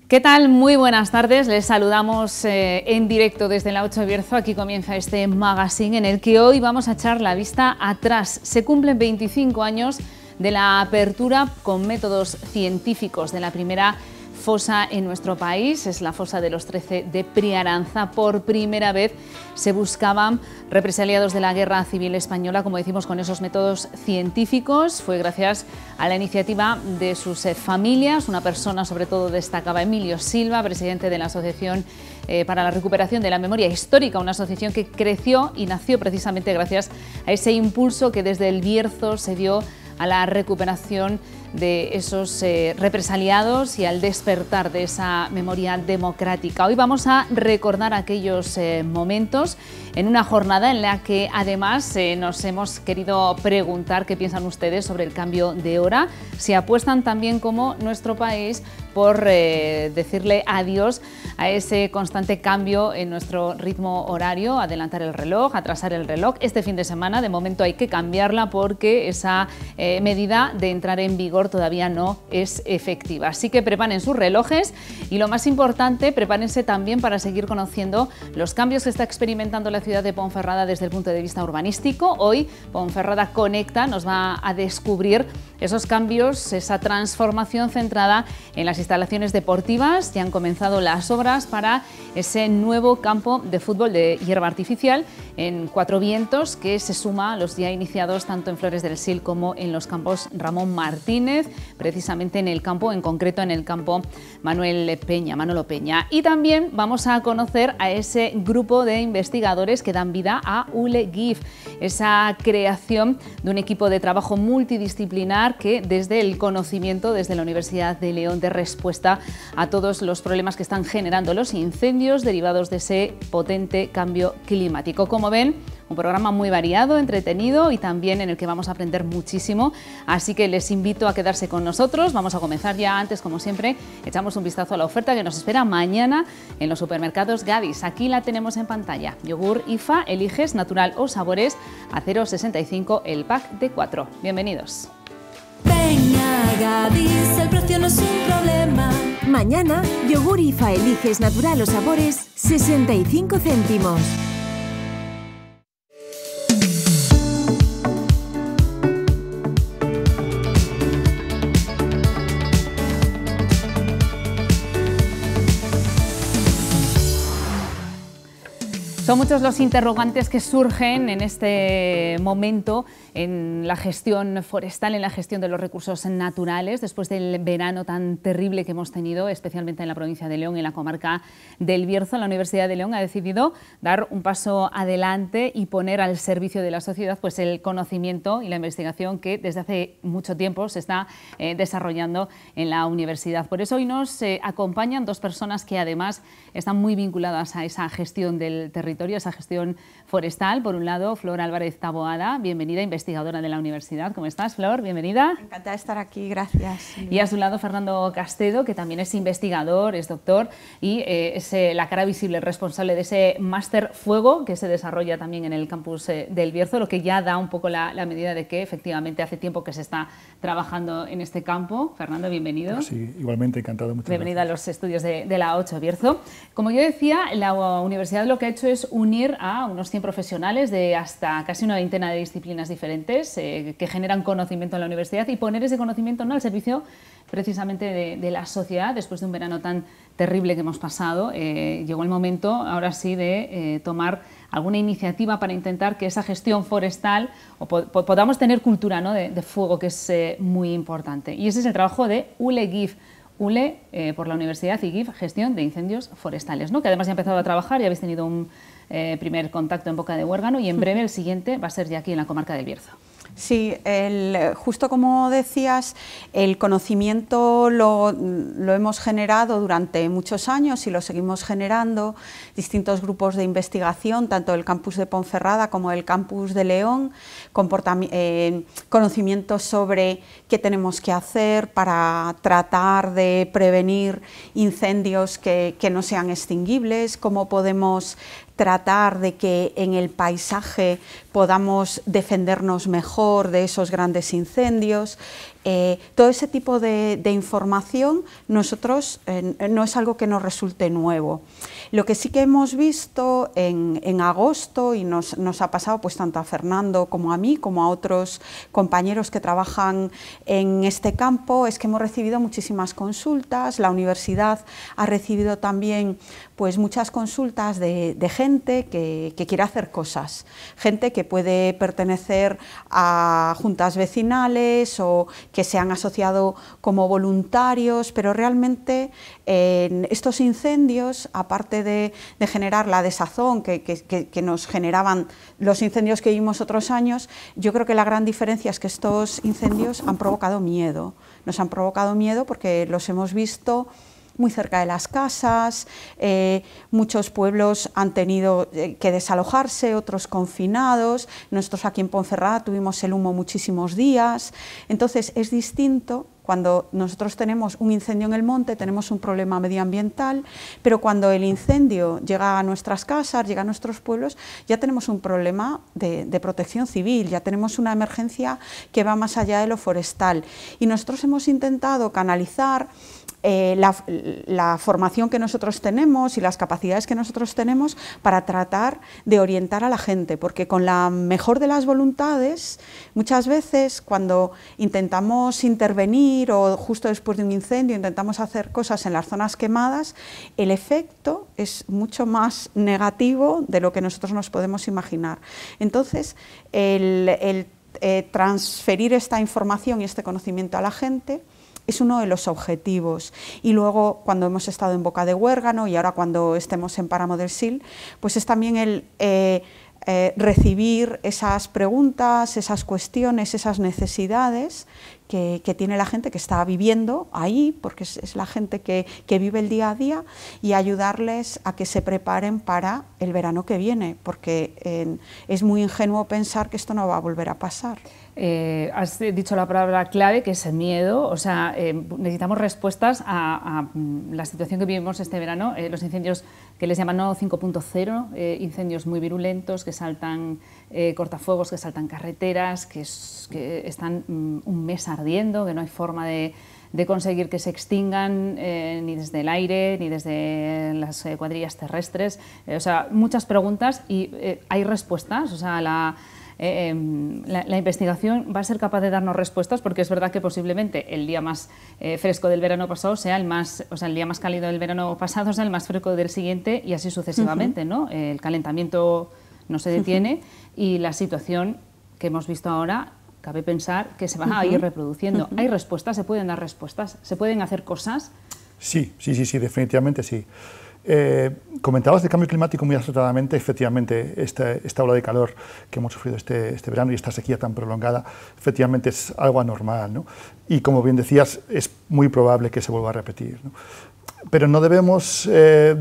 ¿Qué tal? Muy buenas tardes, les saludamos en directo desde la 8 de Bierzo. Aquí comienza este magazine en el que hoy vamos a echar la vista atrás. Se cumplen 25 años de la apertura con métodos científicos de la primera fosa en nuestro país, es la fosa de los 13 de Priaranza. Por primera vez se buscaban represaliados de la Guerra Civil Española, como decimos, con esos métodos científicos. Fue gracias a la iniciativa de sus familias. Una persona sobre todo destacaba, Emilio Silva, presidente de la Asociación para la Recuperación de la Memoria Histórica, una asociación que creció y nació precisamente gracias a ese impulso que desde el Bierzo se dio a la recuperación de esos represaliados y al despertar de esa memoria democrática. Hoy vamos a recordar aquellos momentos en una jornada en la que además nos hemos querido preguntar qué piensan ustedes sobre el cambio de hora, si apuestan también como nuestro país por decirle adiós a ese constante cambio en nuestro ritmo horario, adelantar el reloj, atrasar el reloj. Este fin de semana de momento hay que cambiarla porque esa medida de entrar en vigor todavía no es efectiva. Así que preparen sus relojes y, lo más importante, prepárense también para seguir conociendo los cambios que está experimentando la ciudad de Ponferrada desde el punto de vista urbanístico. Hoy Ponferrada Conecta nos va a descubrir esos cambios, esa transformación centrada en las instalaciones deportivas. Ya han comenzado las obras para ese nuevo campo de fútbol de hierba artificial en Cuatro Vientos, que se suma a los ya iniciados tanto en Flores del Sil como en los campos Ramón Martínez, precisamente en el campo, en concreto en el campo Manolo Peña. Y también vamos a conocer a ese grupo de investigadores que dan vida a ULEGIF, esa creación de un equipo de trabajo multidisciplinar que desde el conocimiento, desde la Universidad de León, dé respuesta a todos los problemas que están generando los incendios derivados de ese potente cambio climático. Como ven, un programa muy variado, entretenido y también en el que vamos a aprender muchísimo, así que les invito a quedarse con nosotros. Vamos a comenzar ya. Antes, como siempre, echamos un vistazo a la oferta que nos espera mañana en los supermercados Gadis. Aquí la tenemos en pantalla. Yogur IFA, eliges natural o sabores a 0,65 el pack de 4. Bienvenidos. Venga, Gadis, el precio no es un problema. Mañana, yogur IFA, eliges natural o sabores, 65 céntimos. Son muchos los interrogantes que surgen en este momento en la gestión forestal, en la gestión de los recursos naturales, después del verano tan terrible que hemos tenido, especialmente en la provincia de León y en la comarca del Bierzo. La Universidad de León ha decidido dar un paso adelante y poner al servicio de la sociedad pues el conocimiento y la investigación que desde hace mucho tiempo se está desarrollando en la universidad. Por eso hoy nos acompañan dos personas que además están muy vinculadas a esa gestión del territorio, esa gestión forestal. Por un lado, Flor Álvarez Taboada, bienvenida, investigadora de la universidad. ¿Cómo estás, Flor? Bienvenida. Encantada de estar aquí, gracias. Y a su lado, Fernando Castedo, que también es investigador, es doctor y es la cara visible, responsable de ese máster Fuego que se desarrolla también en el campus del Bierzo, lo que ya da un poco la medida de que efectivamente hace tiempo que se está trabajando en este campo. Fernando, bienvenido. Sí, igualmente encantado. Muchas Bienvenida gracias. a los estudios de la 8 Bierzo. Como yo decía, la universidad lo que ha hecho es unir a unos 100 profesionales de hasta casi una veintena de disciplinas diferentes que generan conocimiento en la universidad y poner ese conocimiento no al servicio precisamente de la sociedad. Después de un verano tan terrible que hemos pasado, llegó el momento ahora sí de tomar alguna iniciativa para intentar que esa gestión forestal o podamos tener cultura, ¿no?, de fuego, que es muy importante. Y ese es el trabajo de ULEGIF. ULE por la universidad y GIF, gestión de incendios forestales, ¿no?, que además ya ha empezado a trabajar, ya habéis tenido un primer contacto en Boca de Huérgano y en breve el siguiente va a ser ya aquí en la comarca del Bierzo. Sí, justo como decías, el conocimiento lo hemos generado durante muchos años y lo seguimos generando, distintos grupos de investigación, tanto el campus de Ponferrada como el campus de León, conocimientos sobre qué tenemos que hacer para tratar de prevenir incendios que no sean extinguibles, cómo podemos tratar de que en el paisaje podamos defendernos mejor de esos grandes incendios, Todo ese tipo de información nosotros no es algo que nos resulte nuevo. Lo que sí que hemos visto en agosto, y nos ha pasado pues tanto a Fernando como a mí, como a otros compañeros que trabajan en este campo, es que hemos recibido muchísimas consultas. La universidad ha recibido también pues muchas consultas de gente que quiere hacer cosas, gente que puede pertenecer a juntas vecinales o que se han asociado como voluntarios, pero realmente en estos incendios, aparte de generar la desazón que nos generaban los incendios que vimos otros años, yo creo que la gran diferencia es que estos incendios han provocado miedo. Nos han provocado miedo porque los hemos visto muy cerca de las casas, muchos pueblos han tenido que desalojarse, otros confinados. Nosotros aquí en Ponferrada tuvimos el humo muchísimos días. Entonces es distinto cuando nosotros tenemos un incendio en el monte, tenemos un problema medioambiental, pero cuando el incendio llega a nuestras casas, llega a nuestros pueblos, ya tenemos un problema de protección civil, ya tenemos una emergencia que va más allá de lo forestal. Y nosotros hemos intentado canalizar la formación que nosotros tenemos y las capacidades que nosotros tenemos para tratar de orientar a la gente, porque con la mejor de las voluntades, muchas veces cuando intentamos intervenir o justo después de un incendio intentamos hacer cosas en las zonas quemadas, el efecto es mucho más negativo de lo que nosotros nos podemos imaginar. Entonces, el transferir esta información y este conocimiento a la gente es uno de los objetivos. Y luego, cuando hemos estado en Boca de Huérgano y ahora cuando estemos en Páramo del Sil, pues es también el recibir esas preguntas, esas cuestiones, esas necesidades que tiene la gente que está viviendo ahí, porque es la gente que vive el día a día, y ayudarles a que se preparen para el verano que viene, porque es muy ingenuo pensar que esto no va a volver a pasar. Has dicho la palabra clave, que es el miedo. O sea, necesitamos respuestas a la situación que vivimos este verano, los incendios que les llaman 5.0, incendios muy virulentos, que saltan cortafuegos, que saltan carreteras, que están un mes ardiendo, que no hay forma de conseguir que se extingan ni desde el aire, ni desde las cuadrillas terrestres. O sea, muchas preguntas y hay respuestas. O sea, la investigación va a ser capaz de darnos respuestas, porque es verdad que posiblemente el día más fresco del verano pasado sea el día más cálido del verano pasado sea el más fresco del siguiente, y así sucesivamente, ¿no? El calentamiento no se detiene y la situación que hemos visto ahora, cabe pensar que se van a ir reproduciendo. ¿Hay respuestas? ¿Se pueden dar respuestas? ¿Se pueden hacer cosas? Sí, definitivamente sí. Comentabas de cambio climático muy acertadamente. Efectivamente, esta ola de calor que hemos sufrido este verano y esta sequía tan prolongada, efectivamente es algo anormal, ¿no? Y como bien decías, es muy probable que se vuelva a repetir, ¿no? Pero no debemos,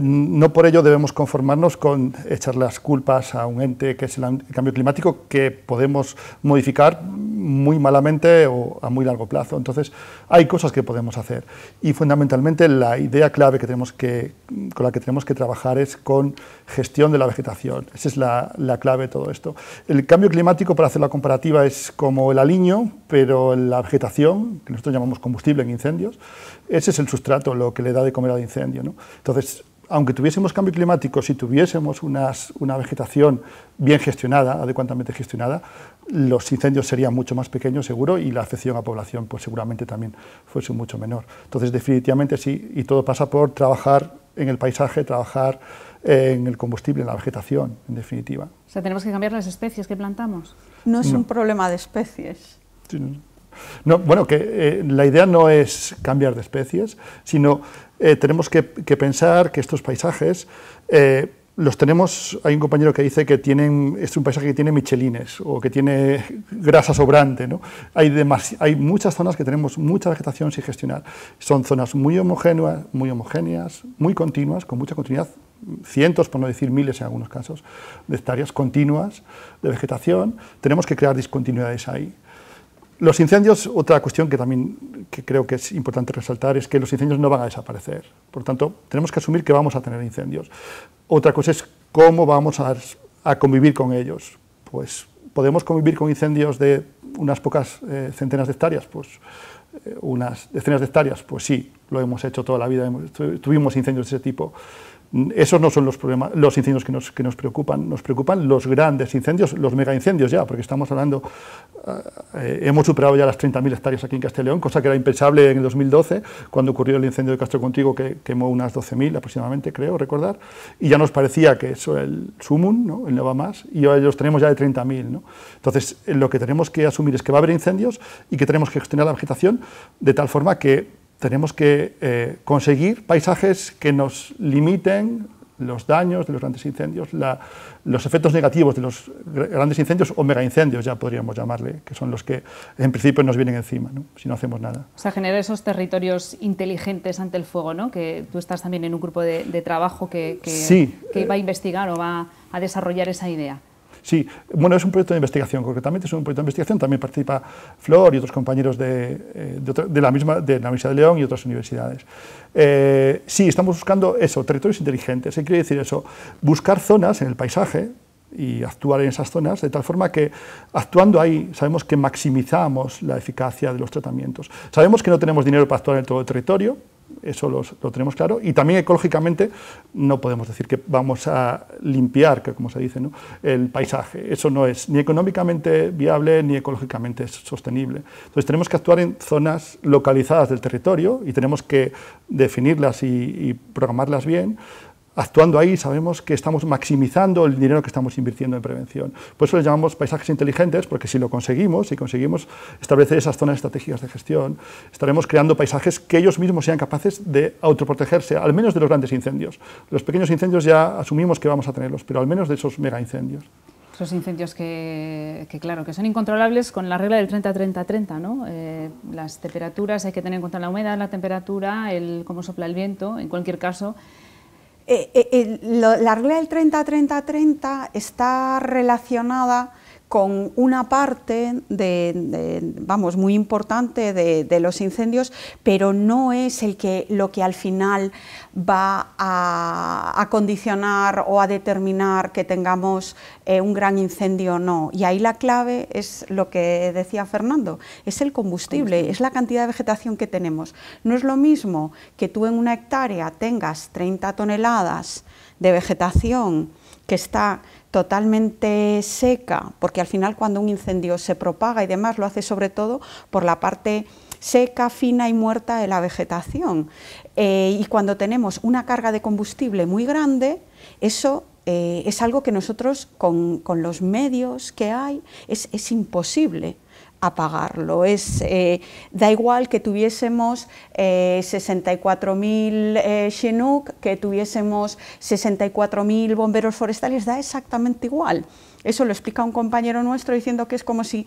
no por ello debemos conformarnos con echar las culpas a un ente que es el cambio climático, que podemos modificar muy malamente o a muy largo plazo. Entonces, hay cosas que podemos hacer, y fundamentalmente la idea clave con la que tenemos que trabajar es con gestión de la vegetación. Esa es la clave de todo esto. El cambio climático, para hacer la comparativa, es como el aliño, pero la vegetación, que nosotros llamamos combustible en incendios, ese es el sustrato, lo que le da de comer al incendio, ¿no? Entonces, aunque tuviésemos cambio climático, si tuviésemos una vegetación bien gestionada, adecuadamente gestionada, los incendios serían mucho más pequeños, seguro, y la afección a población pues seguramente también fuese mucho menor. Entonces, definitivamente sí, y todo pasa por trabajar en el paisaje, trabajar en el combustible, en la vegetación, en definitiva. O sea, ¿tenemos que cambiar las especies que plantamos? No es un problema de especies. Sí, no, bueno, que la idea no es cambiar de especies, sino tenemos que pensar que estos paisajes los tenemos. Hay un compañero que dice que es un paisaje que tiene michelines o que tiene grasa sobrante, ¿no? Hay muchas zonas que tenemos mucha vegetación sin gestionar. Son zonas muy homogéneas, muy continuas, con mucha continuidad, cientos, por no decir miles en algunos casos, de hectáreas continuas de vegetación. Tenemos que crear discontinuidades ahí. Los incendios, otra cuestión que creo que es importante resaltar, es que los incendios no van a desaparecer. Por lo tanto, tenemos que asumir que vamos a tener incendios. Otra cosa es cómo vamos a convivir con ellos. Pues, ¿podemos convivir con incendios de unas pocas centenas de hectáreas? Pues unas decenas de hectáreas, pues sí, lo hemos hecho toda la vida, tuvimos incendios de ese tipo. Esos no son los problemas, los incendios que nos preocupan los grandes incendios, los megaincendios ya, porque estamos hablando, hemos superado ya las 30.000 hectáreas aquí en Castilla y León, cosa que era impensable en el 2012, cuando ocurrió el incendio de Castro Contigo, que quemó unas 12.000 aproximadamente, creo recordar, y ya nos parecía que eso era el sumum, ¿no? El no va más, y ahora los tenemos ya de 30.000, ¿no? Entonces, lo que tenemos que asumir es que va a haber incendios y que tenemos que gestionar la vegetación de tal forma que tenemos que conseguir paisajes que nos limiten los daños de los grandes incendios, los efectos negativos de los grandes incendios o megaincendios, ya podríamos llamarle, que son los que en principio nos vienen encima, ¿no? Si no hacemos nada. O sea, generar esos territorios inteligentes ante el fuego, ¿no? Que tú estás también en un grupo de trabajo que va a investigar o va a desarrollar esa idea. Sí, bueno, es un proyecto de investigación, concretamente es un proyecto de investigación, también participa Flor y otros compañeros de la Universidad de León y otras universidades. Sí, estamos buscando eso, territorios inteligentes. ¿Qué quiere decir eso? Buscar zonas en el paisaje y actuar en esas zonas de tal forma que, actuando ahí, sabemos que maximizamos la eficacia de los tratamientos. Sabemos que no tenemos dinero para actuar en todo el territorio, eso lo tenemos claro, y también ecológicamente no podemos decir que vamos a limpiar, que como se dice, ¿no?, el paisaje. Eso no es ni económicamente viable ni ecológicamente sostenible. Entonces tenemos que actuar en zonas localizadas del territorio y tenemos que definirlas y programarlas bien. Actuando ahí sabemos que estamos maximizando el dinero que estamos invirtiendo en prevención. Por eso les llamamos paisajes inteligentes, porque si lo conseguimos, si conseguimos establecer esas zonas estratégicas de gestión, estaremos creando paisajes que ellos mismos sean capaces de autoprotegerse, al menos de los grandes incendios. Los pequeños incendios ya asumimos que vamos a tenerlos, pero al menos de esos mega incendios. Esos incendios que claro, que son incontrolables con la regla del 30-30-30, ¿no? Las temperaturas, hay que tener en cuenta la humedad, la temperatura, cómo sopla el viento, en cualquier caso. La regla del 30-30-30 está relacionada con una parte vamos, muy importante de los incendios, pero no es lo que al final va a condicionar o a determinar que tengamos un gran incendio o no. Y ahí la clave es lo que decía Fernando, es el combustible, es la cantidad de vegetación que tenemos. No es lo mismo que tú en una hectárea tengas 30 toneladas de vegetación que está totalmente seca, porque al final cuando un incendio se propaga y demás lo hace sobre todo por la parte seca, fina y muerta de la vegetación. Y cuando tenemos una carga de combustible muy grande, eso es algo que nosotros con los medios que hay es imposible apagarlo. Da igual que tuviésemos 64.000 Chinook, que tuviésemos 64.000 bomberos forestales, da exactamente igual. Eso lo explica un compañero nuestro diciendo que es como si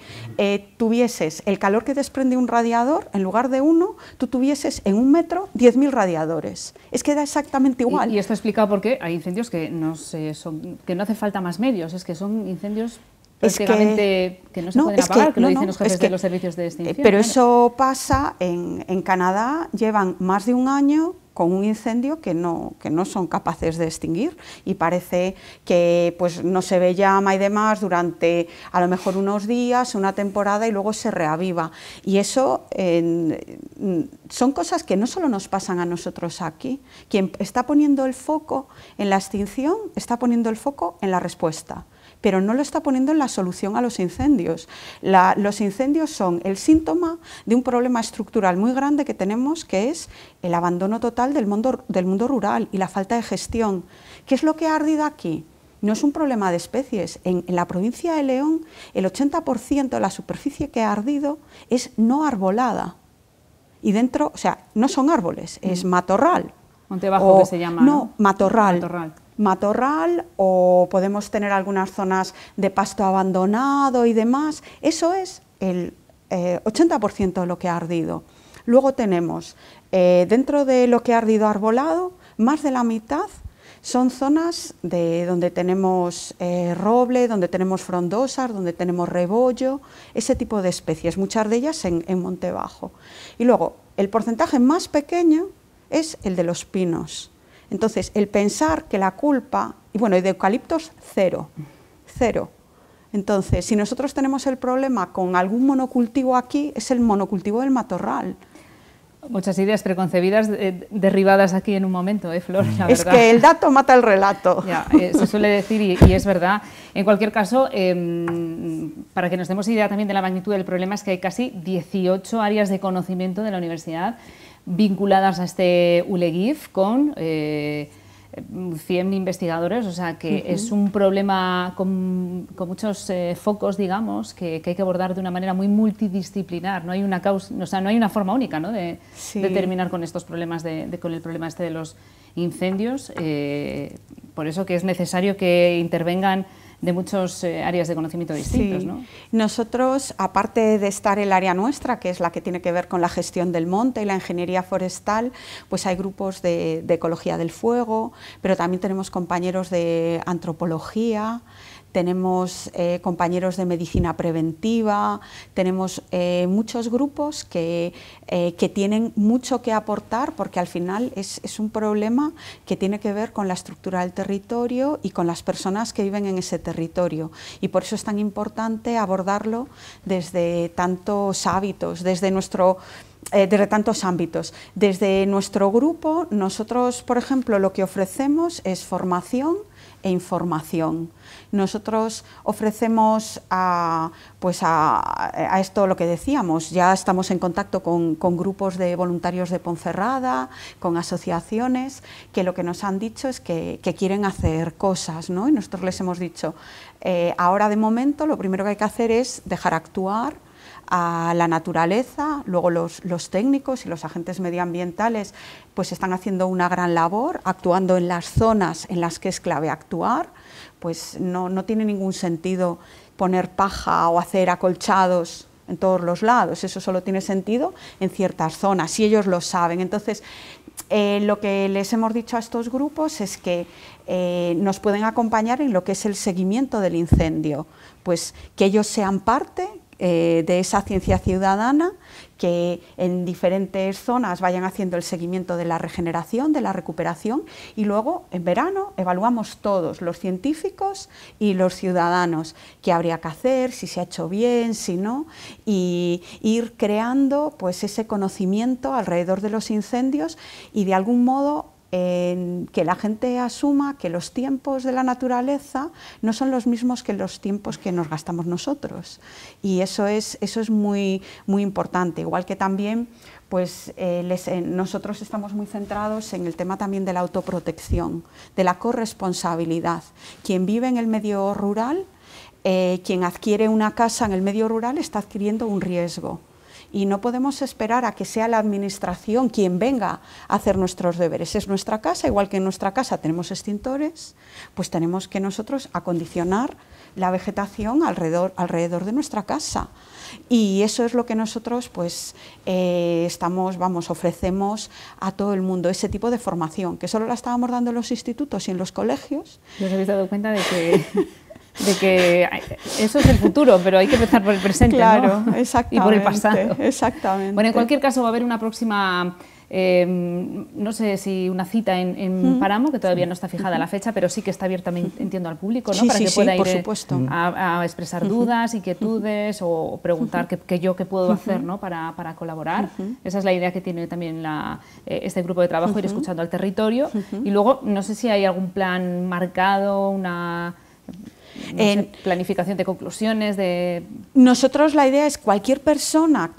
tuvieses el calor que desprende un radiador, en lugar de uno, tú tuvieses en 1 metro 10.000 radiadores. Es que da exactamente igual. Y esto explica por qué hay incendios que no hace falta más medios, es que son incendios prácticamente que no se pueden apagar, que lo dicen los jefes de los servicios de extinción. Pero eso pasa en Canadá, llevan más de un año con un incendio que no son capaces de extinguir, y parece que pues no se ve llama y demás durante a lo mejor unos días, una temporada, y luego se reaviva. Y eso son cosas que no solo nos pasan a nosotros aquí. Quien está poniendo el foco en la extinción está poniendo el foco en la respuesta, pero no lo está poniendo en la solución a los incendios. Los incendios son el síntoma de un problema estructural muy grande que tenemos, que es el abandono total del mundo rural y la falta de gestión. ¿Qué es lo que ha ardido aquí? No es un problema de especies. En la provincia de León, el 80% de la superficie que ha ardido es no arbolada. Y dentro, o sea, no son árboles, es matorral. Monte bajo, que se llama. No, matorral. Matorral, o podemos tener algunas zonas de pasto abandonado y demás. Eso es el 80% de lo que ha ardido. Luego tenemos, dentro de lo que ha ardido arbolado, más de la mitad son zonas donde tenemos roble, donde tenemos frondosas, donde tenemos rebollo, ese tipo de especies, muchas de ellas en Monte Bajo. Y luego, el porcentaje más pequeño es el de los pinos. Entonces, el pensar que la culpa, y bueno, y de eucaliptos, cero. Entonces, si nosotros tenemos el problema con algún monocultivo aquí, es el monocultivo del matorral. Muchas ideas preconcebidas derribadas aquí en un momento, Flor, la es verdad. Que el dato mata el relato. Ya, se suele decir y es verdad. En cualquier caso, para que nos demos idea también de la magnitud del problema, es que hay casi 18 áreas de conocimiento de la universidad vinculadas a este ULEGIF con 100 investigadores, o sea que es un problema con muchos focos, digamos, que hay que abordar de una manera muy multidisciplinar. No hay una causa, o sea, no hay una forma única, ¿no?, de terminar con estos problemas, con el problema este de los incendios. Por eso que es necesario que intervengan de muchas áreas de conocimiento distintos, ¿no? Nosotros, aparte de estar el área nuestra, que es la que tiene que ver con la gestión del monte y la ingeniería forestal, pues hay grupos de ecología del fuego, pero también tenemos compañeros de antropología, tenemos compañeros de medicina preventiva, tenemos muchos grupos que tienen mucho que aportar, porque al final es un problema que tiene que ver con la estructura del territorio y con las personas que viven en ese territorio, y por eso es tan importante abordarlo desde tantos hábitos, desde tantos ámbitos. Desde nuestro grupo, nosotros, por ejemplo, lo que ofrecemos es formación e información. Nosotros ofrecemos a esto lo que decíamos, ya estamos en contacto con grupos de voluntarios de Ponferrada, con asociaciones, que lo que nos han dicho es que quieren hacer cosas, ¿no? Y nosotros les hemos dicho, ahora de momento lo primero que hay que hacer es dejar actuar a la naturaleza, luego los técnicos y los agentes medioambientales pues están haciendo una gran labor, actuando en las zonas en las que es clave actuar, pues no tiene ningún sentido poner paja o hacer acolchados en todos los lados, eso solo tiene sentido en ciertas zonas, y ellos lo saben. Entonces, lo que les hemos dicho a estos grupos es que nos pueden acompañar en lo que es el seguimiento del incendio, pues que ellos sean parte de esa ciencia ciudadana, que en diferentes zonas vayan haciendo el seguimiento de la regeneración, de la recuperación, y luego en verano evaluamos todos, los científicos y los ciudadanos, qué habría que hacer, si se ha hecho bien, si no, y ir creando pues ese conocimiento alrededor de los incendios y de algún modo que la gente asuma que los tiempos de la naturaleza no son los mismos que los tiempos que nos gastamos nosotros, y eso es muy, muy importante. Igual que también pues, nosotros estamos muy centrados en el tema también de la autoprotección, de la corresponsabilidad. Quien vive en el medio rural, quien adquiere una casa en el medio rural está adquiriendo un riesgo. Y no podemos esperar a que sea la administración quien venga a hacer nuestros deberes. Es nuestra casa, igual que en nuestra casa tenemos extintores, pues tenemos que nosotros acondicionar la vegetación alrededor de nuestra casa. Y eso es lo que nosotros pues, ofrecemos a todo el mundo, ese tipo de formación, que solo la estábamos dando en los institutos y en los colegios. ¿Os habéis dado cuenta de que eso es el futuro, pero hay que empezar por el presente, claro, ¿no? Exactamente, y por el pasado. Exactamente. Bueno, en cualquier caso va a haber una próxima, no sé si una cita en Páramo, que todavía no está fijada la fecha, pero sí que está abierta, entiendo, al público, ¿no? Sí, para que pueda por ir supuesto. A expresar dudas, inquietudes o preguntar qué puedo hacer, ¿no? para colaborar. Esa es la idea que tiene también este grupo de trabajo, ir escuchando al territorio. Y luego, no sé si hay algún plan marcado, una... planificación de conclusiones. Nosotros la idea es cualquier persona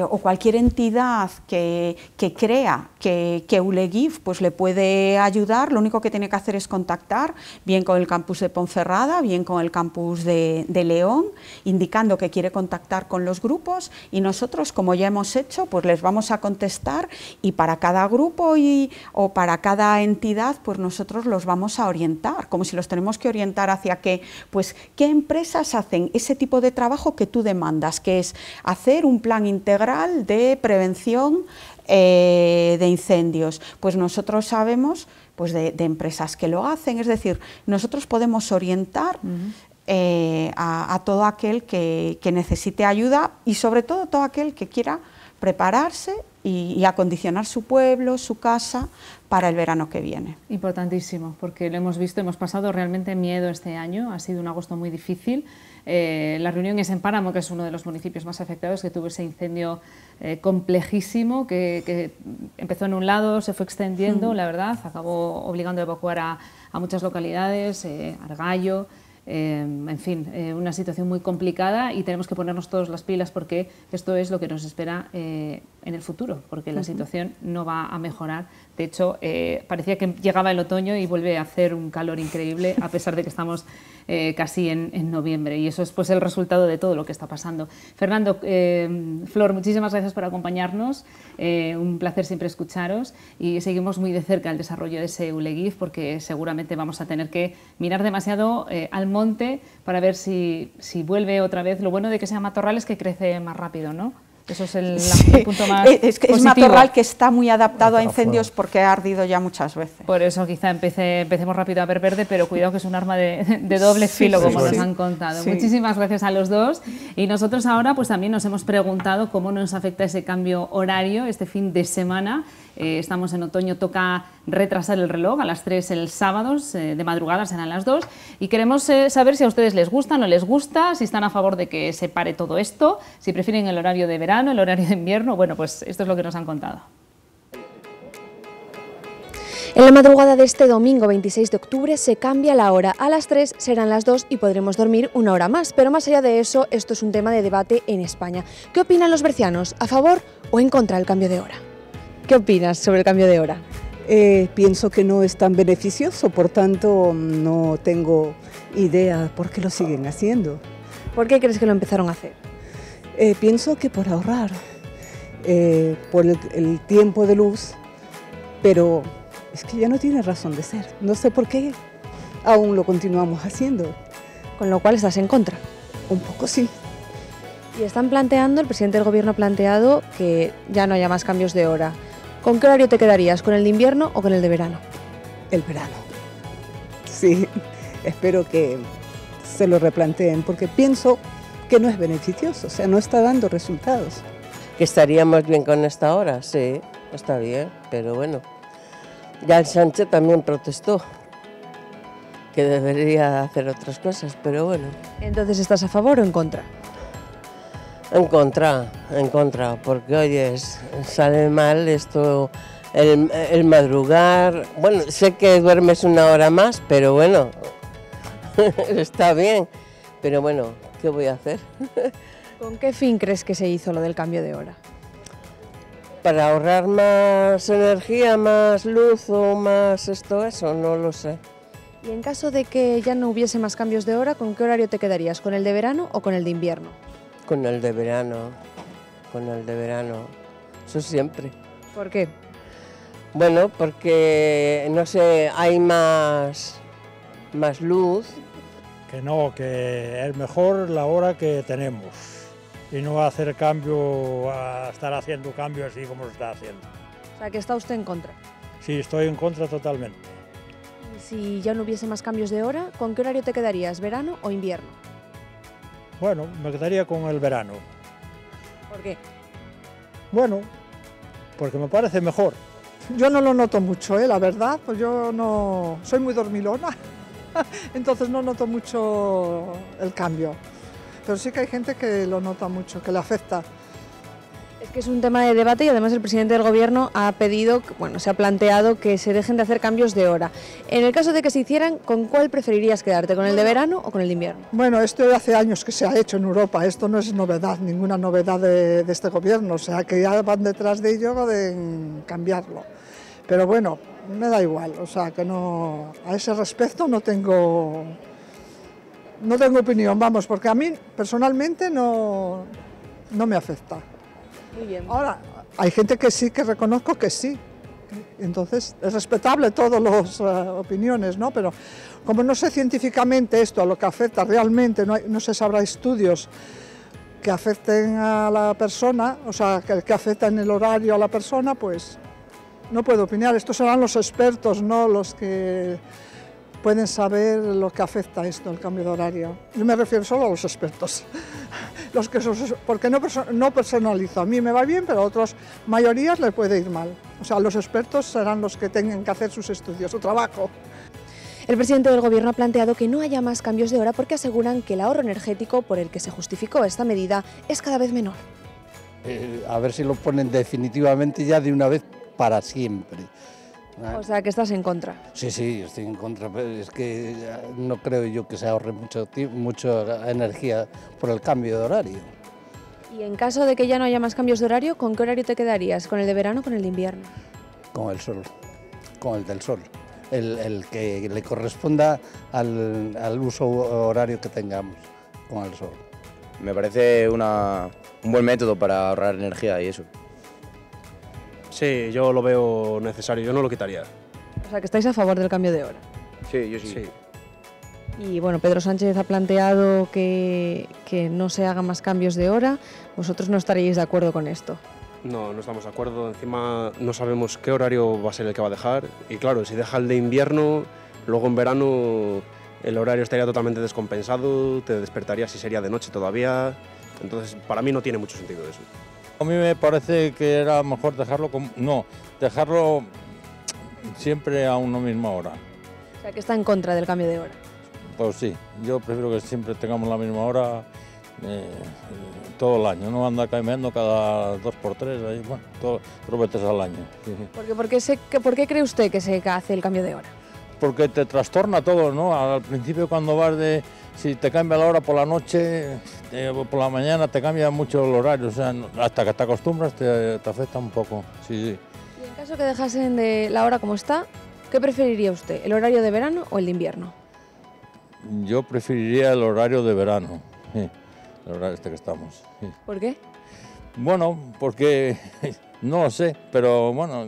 o cualquier entidad que crea que ULEGIF pues, le puede ayudar, lo único que tiene que hacer es contactar bien con el campus de Ponferrada, bien con el campus de León, indicando que quiere contactar con los grupos, y nosotros, como ya hemos hecho, pues les vamos a contestar, y para cada grupo o para cada entidad pues nosotros los vamos a orientar, como si los tenemos que orientar hacia qué empresas hacen ese tipo de trabajo que tú demandas, que es hacer un plan integral de prevención de incendios. Pues nosotros sabemos pues, de empresas que lo hacen, es decir, nosotros podemos orientar a todo aquel que necesite ayuda, y sobre todo aquel que quiera prepararse y acondicionar su pueblo, su casa, para el verano que viene. Importantísimo, porque lo hemos visto, hemos pasado realmente miedo este año, ha sido un agosto muy difícil. La reunión es en Páramo, que es uno de los municipios más afectados, que tuvo ese incendio complejísimo, que empezó en un lado, se fue extendiendo, la verdad, acabó obligando a evacuar a muchas localidades, Argallo. En fin, una situación muy complicada y tenemos que ponernos todos las pilas porque esto es lo que nos espera en el futuro, porque la situación no va a mejorar. De hecho, parecía que llegaba el otoño y vuelve a hacer un calor increíble a pesar de que estamos casi en noviembre, y eso es pues el resultado de todo lo que está pasando. Fernando, Flor, muchísimas gracias por acompañarnos, un placer siempre escucharos y seguimos muy de cerca el desarrollo de ese Ulegif porque seguramente vamos a tener que mirar demasiado al monte para ver si vuelve otra vez. Lo bueno de que sea matorral es que crece más rápido, ¿no? Eso es el punto más positivo. Es matorral que está muy adaptado a incendios porque ha ardido ya muchas veces. Por eso quizá empecemos rápido a ver verde, pero cuidado que es un arma de doble filo, como nos han contado. Sí. Muchísimas gracias a los dos. Y nosotros ahora pues también nos hemos preguntado cómo nos afecta ese cambio horario este fin de semana. Estamos en otoño, toca retrasar el reloj a las 3 el sábado, de madrugada serán las 2, y queremos saber si a ustedes les gusta, no les gusta, si están a favor de que se pare todo esto, si prefieren el horario de verano, el horario de invierno. Bueno, pues esto es lo que nos han contado. En la madrugada de este domingo 26 de octubre se cambia la hora, a las 3 serán las 2 y podremos dormir una hora más, pero más allá de eso, esto es un tema de debate en España. ¿Qué opinan los bercianos? ¿A favor o en contra del cambio de hora? ¿Qué opinas sobre el cambio de hora? Pienso que no es tan beneficioso, por tanto no tengo idea por qué lo siguen haciendo. ¿Por qué crees que lo empezaron a hacer? Pienso que por ahorrar, por el tiempo de luz, pero es que ya no tiene razón de ser. No sé por qué aún lo continuamos haciendo. Con lo cual estás en contra. Un poco sí. Y están planteando, el presidente del gobierno ha planteado que ya no haya más cambios de hora. ¿Con qué horario te quedarías? ¿Con el de invierno o con el de verano? El verano. Sí, espero que se lo replanteen porque pienso que no es beneficioso, o sea, no está dando resultados. Que estaríamos bien con esta hora, sí, está bien, pero bueno. Ya el Sánchez también protestó, que debería hacer otras cosas, pero bueno. Entonces, ¿estás a favor o en contra? En contra, porque oye, sale mal esto, el madrugar. Bueno, sé que duermes una hora más, pero bueno, está bien, pero bueno, ¿qué voy a hacer? ¿Con qué fin crees que se hizo lo del cambio de hora? Para ahorrar más energía, más luz o más eso, no lo sé. Y en caso de que ya no hubiese más cambios de hora, ¿con qué horario te quedarías? ¿Con el de verano o con el de invierno? Con el de verano, eso siempre. ¿Por qué? Bueno, porque, no sé, hay más luz. Que no, que es mejor la hora que tenemos y no hacer cambio, a estar haciendo cambios así como se está haciendo. O sea, que está usted en contra. Sí, estoy en contra totalmente. Y si ya no hubiese más cambios de hora, ¿con qué horario te quedarías? ¿Verano o invierno? Bueno, me quedaría con el verano. ¿Por qué? Bueno, porque me parece mejor. Yo no lo noto mucho, la verdad, pues yo no soy muy dormilona, entonces no noto mucho el cambio. Pero sí que hay gente que lo nota mucho, que le afecta. Es que es un tema de debate y además el presidente del gobierno ha pedido, bueno, se ha planteado que se dejen de hacer cambios de hora. En el caso de que se hicieran, ¿con cuál preferirías quedarte? ¿Con el de verano o con el de invierno? Bueno, esto hace años que se ha hecho en Europa, esto no es novedad, ninguna novedad de este gobierno, o sea que ya van detrás de ello de cambiarlo. Pero bueno, me da igual, o sea que no, a ese respecto no tengo opinión, vamos, porque a mí personalmente no me afecta. Muy bien. Ahora, hay gente que sí, que reconozco que sí, entonces es respetable todas las opiniones, ¿no? Pero como no sé científicamente esto, a lo que afecta realmente, no se sabrá estudios que afecten a la persona, o sea, que afecten el horario a la persona, pues no puedo opinar. Estos serán los expertos, ¿no? Los que pueden saber lo que afecta esto, el cambio de horario. Yo me refiero solo a los expertos. porque no personalizo. A mí me va bien, pero a otras mayorías le puede ir mal. O sea, los expertos serán los que tengan que hacer sus estudios, su trabajo. El presidente del Gobierno ha planteado que no haya más cambios de hora porque aseguran que el ahorro energético por el que se justificó esta medida es cada vez menor. A ver si lo ponen definitivamente ya de una vez para siempre. O sea, que estás en contra. Sí, sí, estoy en contra, pero es que no creo yo que se ahorre mucha energía por el cambio de horario. Y en caso de que ya no haya más cambios de horario, ¿con qué horario te quedarías? ¿Con el de verano o con el de invierno? Con el sol, con el del sol. El que le corresponda al uso horario que tengamos con el sol. Me parece un buen método para ahorrar energía y eso. Sí, yo lo veo necesario, yo no lo quitaría. O sea, que estáis a favor del cambio de hora. Sí, yo sí. Y bueno, Pedro Sánchez ha planteado que no se hagan más cambios de hora. ¿Vosotros no estaríais de acuerdo con esto? No, no estamos de acuerdo. Encima no sabemos qué horario va a ser el que va a dejar. Y claro, si deja el de invierno, luego en verano el horario estaría totalmente descompensado, te despertarías y sería de noche todavía. Entonces, para mí no tiene mucho sentido eso. A mí me parece que era mejor dejarlo dejarlo siempre a una misma hora. O sea, que está en contra del cambio de hora. Pues sí, yo prefiero que siempre tengamos la misma hora todo el año, no anda cambiando cada 2 por 3, ahí, bueno, 3 veces al año. Sí. ¿Por qué cree usted que se hace el cambio de hora? Porque te trastorna todo, ¿no? Al principio cuando vas si te cambia la hora por la noche, por la mañana te cambia mucho el horario, o sea, hasta que te acostumbras te afecta un poco, sí. Y en caso que dejasen de la hora como está, ¿qué preferiría usted, el horario de verano o el de invierno? Yo preferiría el horario de verano, sí, el horario que estamos. Sí. ¿Por qué? Bueno, porque no lo sé, pero bueno,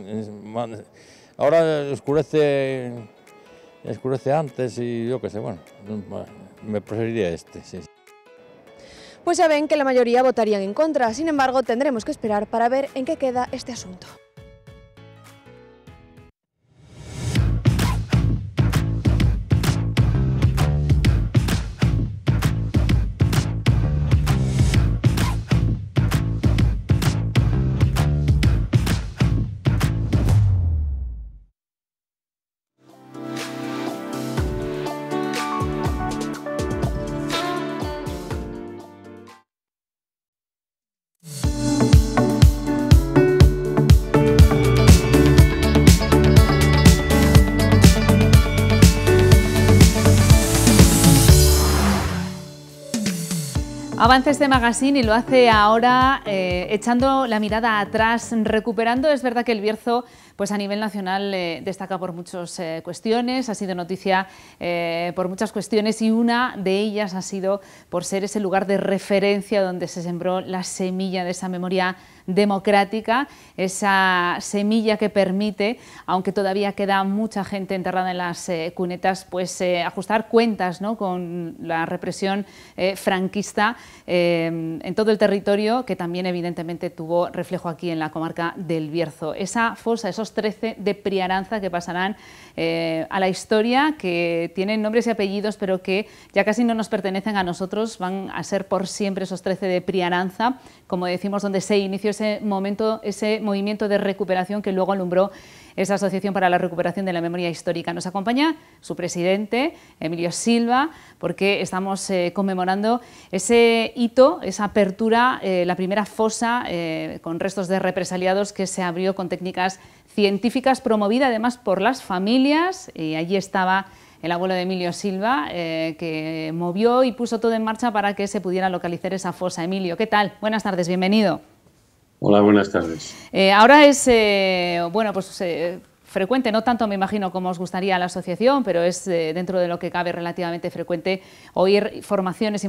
ahora oscurece antes y yo qué sé, bueno, me preferiría sí. Pues ya ven que la mayoría votarían en contra, sin embargo tendremos que esperar para ver en qué queda este asunto. Avanza este magazine y lo hace ahora echando la mirada atrás, recuperando. Es verdad que el Bierzo, pues a nivel nacional destaca por muchas cuestiones, ha sido noticia por muchas cuestiones y una de ellas ha sido por ser ese lugar de referencia donde se sembró la semilla de esa memoria democrática, esa semilla que permite, aunque todavía queda mucha gente enterrada en las cunetas, pues ajustar cuentas, ¿no?, con la represión franquista en todo el territorio, que también evidentemente tuvo reflejo aquí en la comarca del Bierzo. Esa fosa, esos 13 de Priaranza que pasarán a la historia, que tienen nombres y apellidos, pero que ya casi no nos pertenecen a nosotros, van a ser por siempre esos 13 de Priaranza, como decimos, donde se inició ese movimiento de recuperación que luego alumbró esa Asociación para la Recuperación de la Memoria Histórica. Nos acompaña su presidente, Emilio Silva, porque estamos conmemorando ese hito, esa apertura, la primera fosa con restos de represaliados que se abrió con técnicas científicas, promovida además por las familias, y allí estaba el abuelo de Emilio Silva, que movió y puso todo en marcha para que se pudiera localizar esa fosa. Emilio, ¿qué tal? Buenas tardes, bienvenido. Hola, buenas tardes. Ahora es bueno, pues frecuente, no tanto me imagino como os gustaría a la asociación, pero es dentro de lo que cabe relativamente frecuente oír informaciones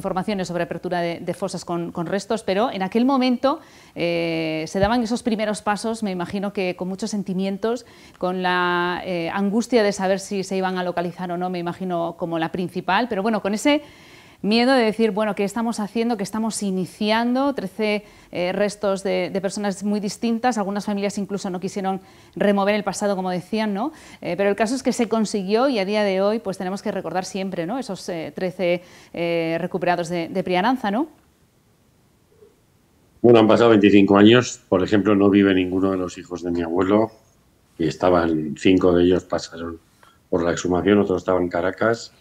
sobre apertura de fosas con restos, pero en aquel momento se daban esos primeros pasos, me imagino que con muchos sentimientos, con la angustia de saber si se iban a localizar o no, me imagino como la principal, pero bueno, con ese miedo de decir, bueno, ¿qué estamos haciendo? ¿Qué estamos iniciando? 13 restos de personas muy distintas, algunas familias incluso no quisieron remover el pasado, como decían, ¿no? Pero el caso es que se consiguió y a día de hoy pues tenemos que recordar siempre, ¿no?, esos 13 recuperados de Priaranza, ¿no? Bueno, han pasado 25 años. Por ejemplo, no vive ninguno de los hijos de mi abuelo. Y estaban, 5 de ellos pasaron por la exhumación, otros estaban en Caracas.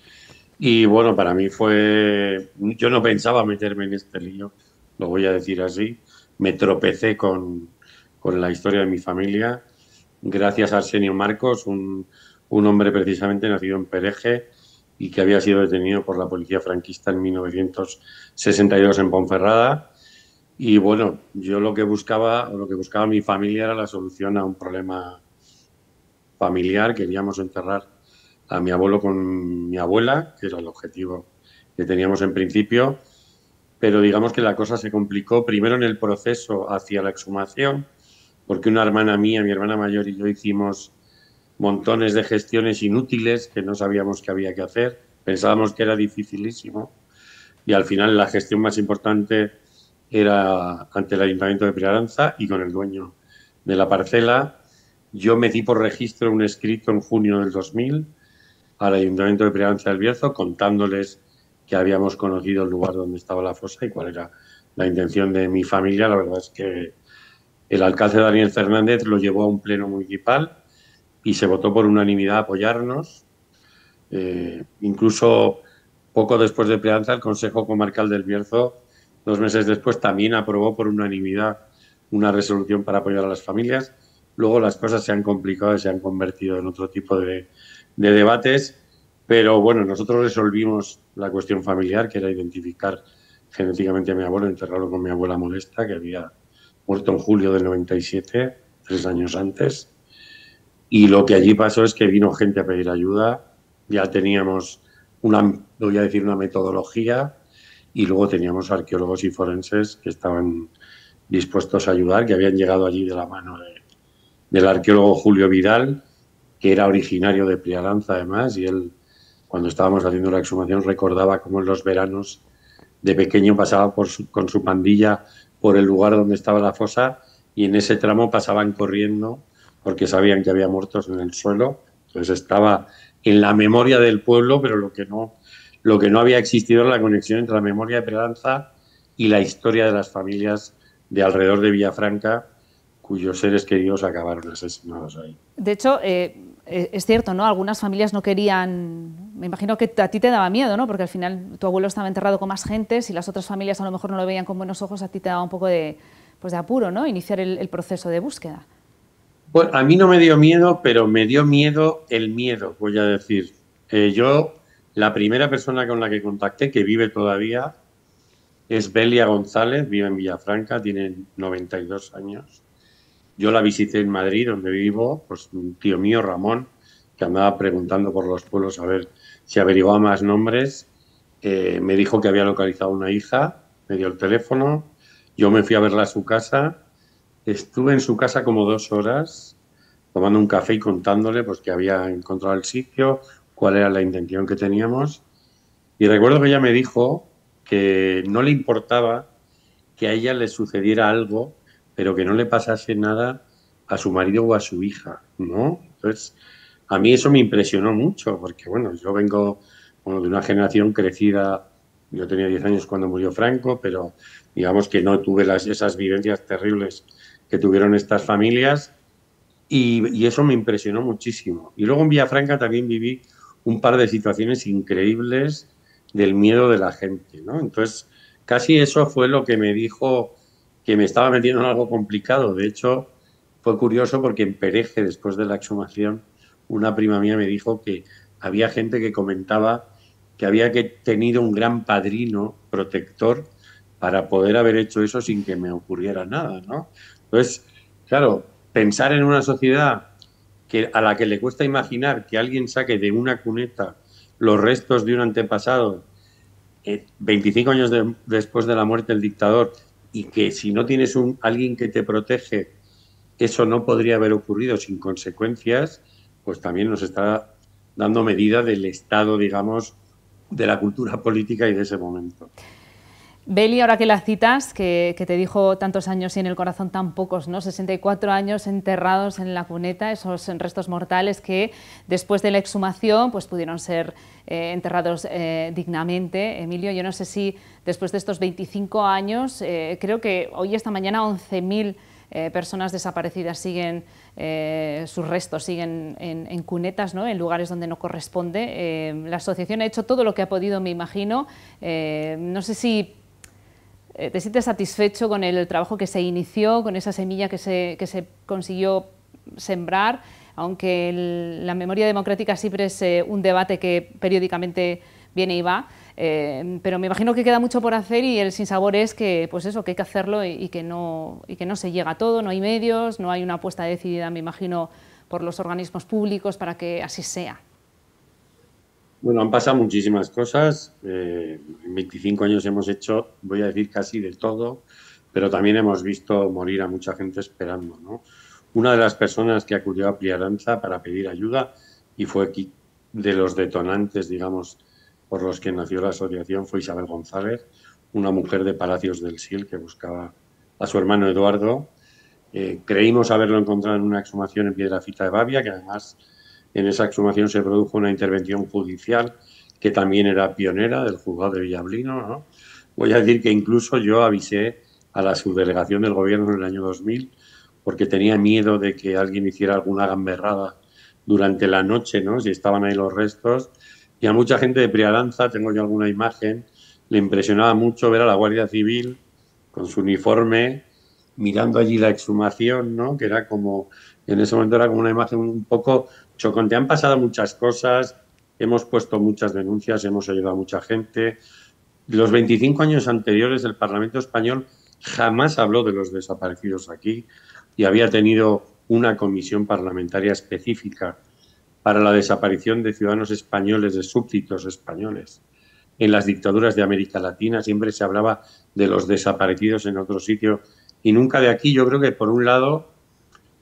Y bueno, para mí yo no pensaba meterme en este lío, lo voy a decir así. Me tropecé con la historia de mi familia, gracias a Arsenio Marcos, un hombre precisamente nacido en Pereje y que había sido detenido por la policía franquista en 1962 en Ponferrada. Y bueno, yo lo que buscaba mi familia era la solución a un problema familiar. Queríamos enterrar a mi abuelo con mi abuela, que era el objetivo que teníamos en principio, pero digamos que la cosa se complicó primero en el proceso hacia la exhumación, porque una hermana mía, mi hermana mayor y yo hicimos montones de gestiones inútiles que no sabíamos qué había que hacer, pensábamos que era dificilísimo y al final la gestión más importante era ante el Ayuntamiento de Priaranza y con el dueño de la parcela. Yo metí por registro un escrito en junio del 2000 al Ayuntamiento de Priaranza del Bierzo contándoles que habíamos conocido el lugar donde estaba la fosa y cuál era la intención de mi familia. La verdad es que el alcalde Daniel Fernández lo llevó a un pleno municipal y se votó por unanimidad a apoyarnos. Incluso poco después de Priaranza, el Consejo Comarcal del Bierzo, 2 meses después, también aprobó por unanimidad una resolución para apoyar a las familias. Luego las cosas se han complicado y se han convertido en otro tipo de debates, pero bueno, nosotros resolvimos la cuestión familiar, que era identificar genéticamente a mi abuelo, enterrarlo con mi abuela Molesta, que había muerto en julio del 97, 3 años antes. Y lo que allí pasó es que vino gente a pedir ayuda, ya teníamos una metodología y luego teníamos arqueólogos y forenses que estaban dispuestos a ayudar, que habían llegado allí de la mano del arqueólogo Julio Vidal, que era originario de Priaranza además, y él, cuando estábamos haciendo la exhumación, recordaba cómo en los veranos de pequeño pasaba con su pandilla por el lugar donde estaba la fosa y en ese tramo pasaban corriendo porque sabían que había muertos en el suelo. Entonces estaba en la memoria del pueblo, pero lo que no había existido era la conexión entre la memoria de Priaranza y la historia de las familias de alrededor de Villafranca, cuyos seres queridos acabaron asesinados ahí. De hecho, es cierto, ¿no? Algunas familias no querían... Me imagino que a ti te daba miedo, ¿no? Porque al final tu abuelo estaba enterrado con más gente, si las otras familias a lo mejor no lo veían con buenos ojos, a ti te daba un poco de apuro, ¿no? Iniciar el proceso de búsqueda. Bueno, a mí no me dio miedo, pero me dio miedo el miedo, voy a decir. Yo, la primera persona con la que contacté, que vive todavía, es Belia González, vive en Villafranca, tiene 92 años. Yo la visité en Madrid, donde vivo, pues un tío mío, Ramón, que andaba preguntando por los pueblos a ver si averiguaba más nombres. Me dijo que había localizado una hija, me dio el teléfono, yo me fui a verla a su casa, estuve en su casa como 2 horas, tomando un café y contándole pues, que había encontrado el sitio, cuál era la intención que teníamos. Y recuerdo que ella me dijo que no le importaba que a ella le sucediera algo, pero que no le pasase nada a su marido o a su hija, ¿no? Entonces, a mí eso me impresionó mucho, porque, bueno, yo vengo de una generación crecida, yo tenía 10 años cuando murió Franco, pero digamos que no tuve esas vivencias terribles que tuvieron estas familias, y eso me impresionó muchísimo. Y luego en Villafranca también viví un par de situaciones increíbles del miedo de la gente, ¿no? Entonces, casi eso fue lo que me dijo que me estaba metiendo en algo complicado. De hecho, fue curioso porque en Pereje, después de la exhumación, una prima mía me dijo que había gente que comentaba que había tenido un gran padrino protector para poder haber hecho eso sin que me ocurriera nada, ¿no? Entonces, claro, pensar en una sociedad a la que le cuesta imaginar que alguien saque de una cuneta los restos de un antepasado 25 años después de la muerte del dictador, y que si no tienes alguien que te protege, eso no podría haber ocurrido sin consecuencias, pues también nos está dando medida del estado, digamos, de la cultura política y de ese momento. Beli, ahora que la citas, que te dijo tantos años y en el corazón tan pocos, ¿no? 64 años enterrados en la cuneta, esos restos mortales que después de la exhumación pues pudieron ser enterrados dignamente. Emilio, yo no sé si después de estos 25 años, creo que hoy esta mañana 11.000 personas desaparecidas siguen, sus restos siguen en cunetas, ¿no? En lugares donde no corresponde. La asociación ha hecho todo lo que ha podido, me imagino. No sé si ¿te sientes satisfecho con el trabajo que se inició, con esa semilla que se consiguió sembrar? Aunque la memoria democrática siempre es un debate que periódicamente viene y va, pero me imagino que queda mucho por hacer y el sinsabor es que, pues eso, que hay que hacerlo y que no se llega a todo, no hay medios, no hay una apuesta decidida, me imagino, por los organismos públicos para que así sea. Bueno, han pasado muchísimas cosas. En 25 años hemos hecho, voy a decir, casi de todo, pero también hemos visto morir a mucha gente esperando, ¿no? Una de las personas que acudió a Priaranza para pedir ayuda y fue aquí de los detonantes, digamos, por los que nació la asociación fue Isabel González, una mujer de Palacios del Sil que buscaba a su hermano Eduardo. Creímos haberlo encontrado en una exhumación en Piedrafita de Bavia, que además en esa exhumación se produjo una intervención judicial que también era pionera del juzgado de Villablino, ¿no? Voy a decir que incluso yo avisé a la subdelegación del gobierno en el año 2000 porque tenía miedo de que alguien hiciera alguna gamberrada durante la noche, ¿no? Si estaban ahí los restos. Y a mucha gente de Priaranza, tengo yo alguna imagen, le impresionaba mucho ver a la Guardia Civil con su uniforme mirando allí la exhumación, ¿no? Que era como, en ese momento era como una imagen un poco chocante. Han pasado muchas cosas, hemos puesto muchas denuncias, hemos ayudado a mucha gente. Los 25 años anteriores el Parlamento español jamás habló de los desaparecidos aquí y había tenido una comisión parlamentaria específica para la desaparición de ciudadanos españoles, de súbditos españoles. En las dictaduras de América Latina siempre se hablaba de los desaparecidos en otro sitio y nunca de aquí. Yo creo que, por un lado,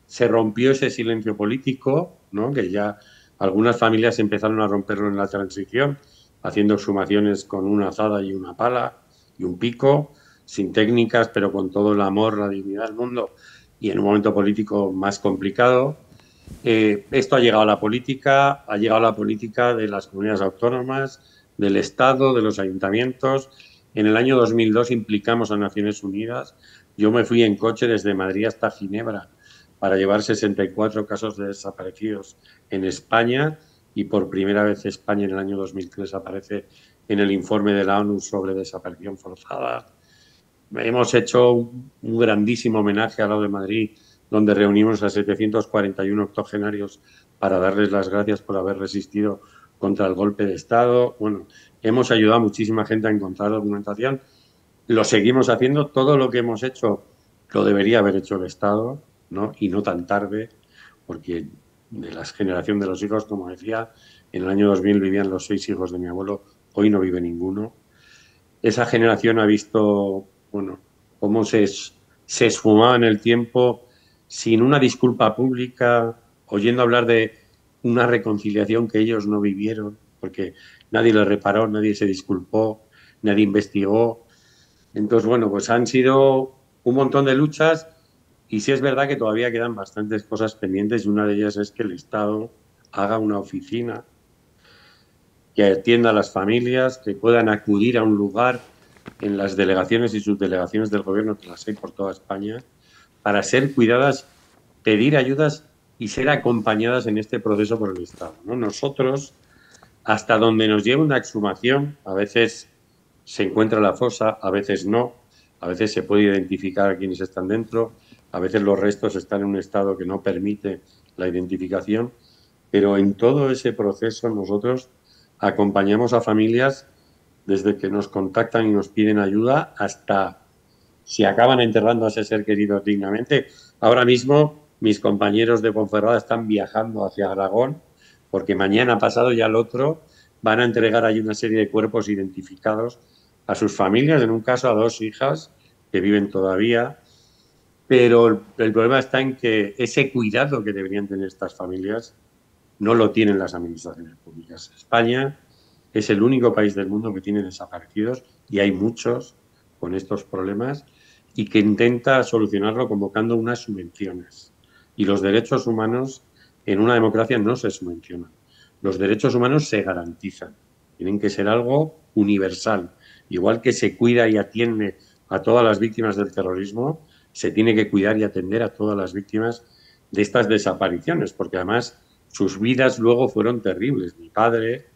se rompió ese silencio político, ¿no? Que ya algunas familias empezaron a romperlo en la transición, haciendo exhumaciones con una azada y una pala y un pico, sin técnicas, pero con todo el amor, la dignidad del mundo y en un momento político más complicado. Esto ha llegado a la política de las comunidades autónomas, del Estado, de los ayuntamientos. En el año 2002 implicamos a Naciones Unidas. Yo me fui en coche desde Madrid hasta Ginebra para llevar 64 casos de desaparecidos en España y por primera vez España en el año 2003 aparece en el informe de la ONU sobre desaparición forzada. Hemos hecho un grandísimo homenaje al lado de Madrid, donde reunimos a 741 octogenarios para darles las gracias por haber resistido contra el golpe de Estado. Bueno, hemos ayudado a muchísima gente a encontrar documentación. Lo seguimos haciendo. Todo lo que hemos hecho lo debería haber hecho el Estado, ¿no? Y no tan tarde, porque de la generación de los hijos, como decía, en el año 2000 vivían los 6 hijos de mi abuelo, hoy no vive ninguno. Esa generación ha visto, bueno, cómo se esfumaba en el tiempo sin una disculpa pública, oyendo hablar de una reconciliación que ellos no vivieron, porque nadie les reparó, nadie se disculpó, nadie investigó. Entonces, bueno, pues han sido un montón de luchas y sí es verdad que todavía quedan bastantes cosas pendientes y una de ellas es que el Estado haga una oficina que atienda a las familias, que puedan acudir a un lugar en las delegaciones y subdelegaciones del gobierno, que las hay por toda España, para ser cuidadas, pedir ayudas y ser acompañadas en este proceso por el Estado, ¿no? Nosotros, hasta donde nos lleva una exhumación, a veces se encuentra la fosa, a veces no, a veces se puede identificar a quienes están dentro, a veces los restos están en un estado que no permite la identificación, pero en todo ese proceso nosotros acompañamos a familias desde que nos contactan y nos piden ayuda hasta si acaban enterrando a ese ser querido dignamente. Ahora mismo mis compañeros de Ponferrada están viajando hacia Aragón porque mañana pasado ya el otro van a entregar ahí una serie de cuerpos identificados a sus familias, en un caso a 2 hijas que viven todavía, pero el problema está en que ese cuidado que deberían tener estas familias no lo tienen las administraciones públicas. España es el único país del mundo que tiene desaparecidos y hay muchos con estos problemas y que intenta solucionarlo convocando unas subvenciones. Y los derechos humanos en una democracia no se subvencionan. Los derechos humanos se garantizan. Tienen que ser algo universal. Igual que se cuida y atiende a todas las víctimas del terrorismo, se tiene que cuidar y atender a todas las víctimas de estas desapariciones, porque además sus vidas luego fueron terribles. Mi padre,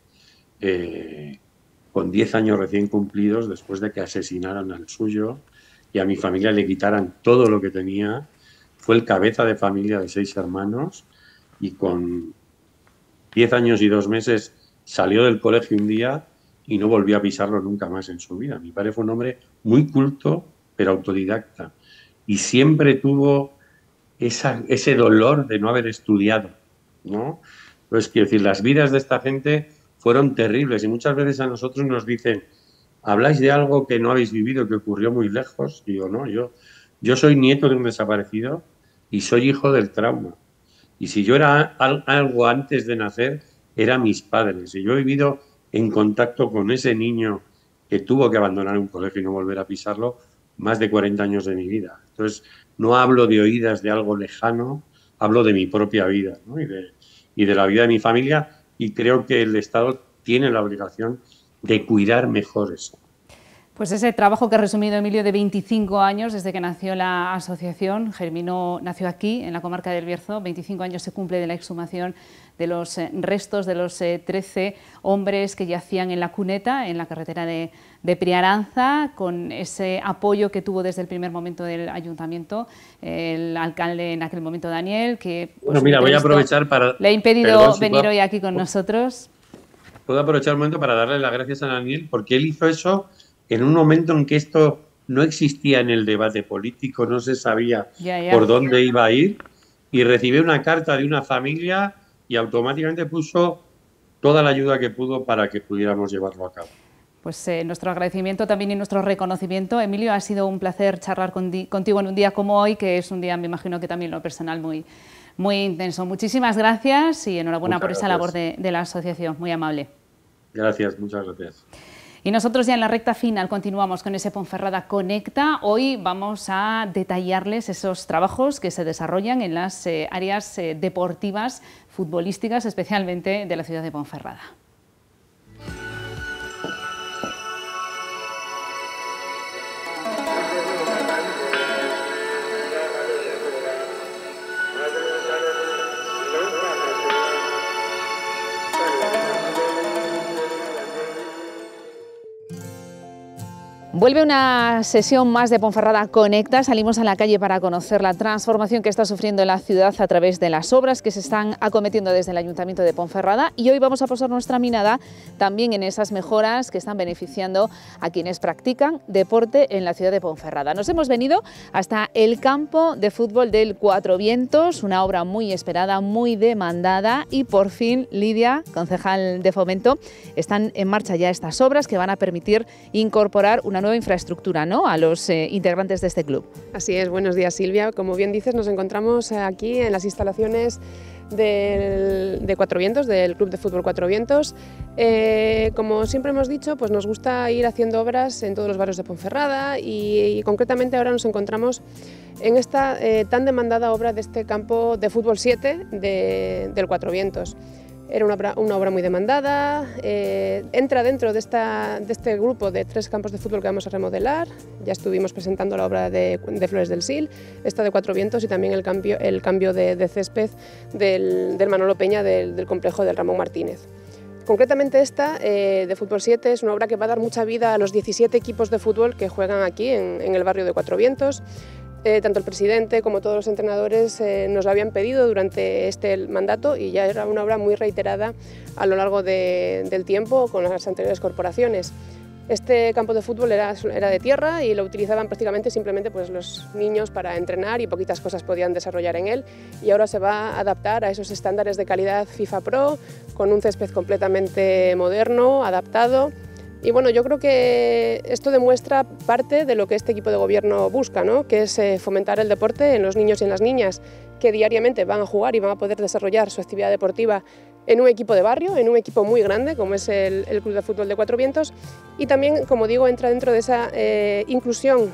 con 10 años recién cumplidos, después de que asesinaran al suyo y a mi familia le quitaran todo lo que tenía, fue el cabeza de familia de 6 hermanos y con 10 años y 2 meses salió del colegio un día y no volvió a pisarlo nunca más en su vida. Mi padre fue un hombre muy culto, pero autodidacta, y siempre tuvo ese dolor de no haber estudiado, ¿no? Entonces, quiero decir, las vidas de esta gente fueron terribles y muchas veces a nosotros nos dicen, habláis de algo que no habéis vivido, que ocurrió muy lejos. Digo, no, yo soy nieto de un desaparecido y soy hijo del trauma. Y si yo era algo antes de nacer, eran mis padres. Y yo he vivido en contacto con ese niño que tuvo que abandonar un colegio y no volver a pisarlo más de 40 años de mi vida. Entonces, no hablo de oídas de algo lejano, hablo de mi propia vida, ¿no? y de la vida de mi familia, y creo que el Estado tiene la obligación de cuidar mejor eso. Pues ese trabajo que ha resumido Emilio de 25 años desde que nació la asociación, nació aquí, en la comarca del Bierzo, 25 años se cumple de la exhumación de los restos de los 13 hombres que yacían en la cuneta, en la carretera de Priaranza, con ese apoyo que tuvo desde el primer momento del ayuntamiento, el alcalde en aquel momento, Daniel, que pues, bueno, mira, voy a aprovechar para... Le ha impedido venir hoy aquí con nosotros. Puedo aprovechar un momento para darle las gracias a Daniel, porque él hizo eso en un momento en que esto no existía en el debate político, no se sabía por dónde iba a ir, y recibió una carta de una familia y automáticamente puso toda la ayuda que pudo para que pudiéramos llevarlo a cabo. Pues nuestro agradecimiento también y nuestro reconocimiento. Emilio, ha sido un placer charlar contigo en un día como hoy, que es un día, me imagino que también lo personal, muy intenso. Muchísimas gracias y enhorabuena por esa labor de la asociación, muy amable. Gracias, muchas gracias. Y nosotros ya en la recta final continuamos con ese Ponferrada Conecta. Hoy vamos a detallarles esos trabajos que se desarrollan en las áreas deportivas, futbolísticas, especialmente de la ciudad de Ponferrada. Vuelve una sesión más de Ponferrada Conecta. Salimos a la calle para conocer la transformación que está sufriendo la ciudad a través de las obras que se están acometiendo desde el Ayuntamiento de Ponferrada, y hoy vamos a posar nuestra mirada también en esas mejoras que están beneficiando a quienes practican deporte en la ciudad de Ponferrada. Nos hemos venido hasta el campo de fútbol del Cuatro Vientos, una obra muy esperada, muy demandada, y por fin, Lidia, concejal de Fomento, están en marcha ya estas obras que van a permitir incorporar una nueva infraestructura, ¿no?, a los integrantes de este club. Así es, buenos días, Silvia. Como bien dices, nos encontramos aquí en las instalaciones de Cuatro Vientos, del Club de Fútbol Cuatro Vientos. Como siempre hemos dicho, pues nos gusta ir haciendo obras en todos los barrios de Ponferrada y concretamente ahora nos encontramos en esta tan demandada obra de este campo de fútbol 7 del Cuatro Vientos. Era una obra muy demandada, entra dentro de este grupo de 3 campos de fútbol que vamos a remodelar. Ya estuvimos presentando la obra de Flores del Sil, esta de Cuatro Vientos, y también el cambio de césped del Manolo Peña del complejo del Ramón Martínez. Concretamente esta de Fútbol 7 es una obra que va a dar mucha vida a los 17 equipos de fútbol que juegan aquí en el barrio de Cuatro Vientos. Tanto el presidente como todos los entrenadores nos lo habían pedido durante este mandato, y ya era una obra muy reiterada a lo largo del tiempo con las anteriores corporaciones. Este campo de fútbol era de tierra y lo utilizaban prácticamente simplemente pues, los niños para entrenar, y poquitas cosas podían desarrollar en él, y ahora se va a adaptar a esos estándares de calidad FIFA Pro, con un césped completamente moderno, adaptado. Y bueno, yo creo que esto demuestra parte de lo que este equipo de gobierno busca, ¿no?, que es fomentar el deporte en los niños y en las niñas, que diariamente van a jugar y van a poder desarrollar su actividad deportiva en un equipo de barrio, en un equipo muy grande como es el Club de Fútbol de Cuatro Vientos, y también, como digo, entra dentro de esa inclusión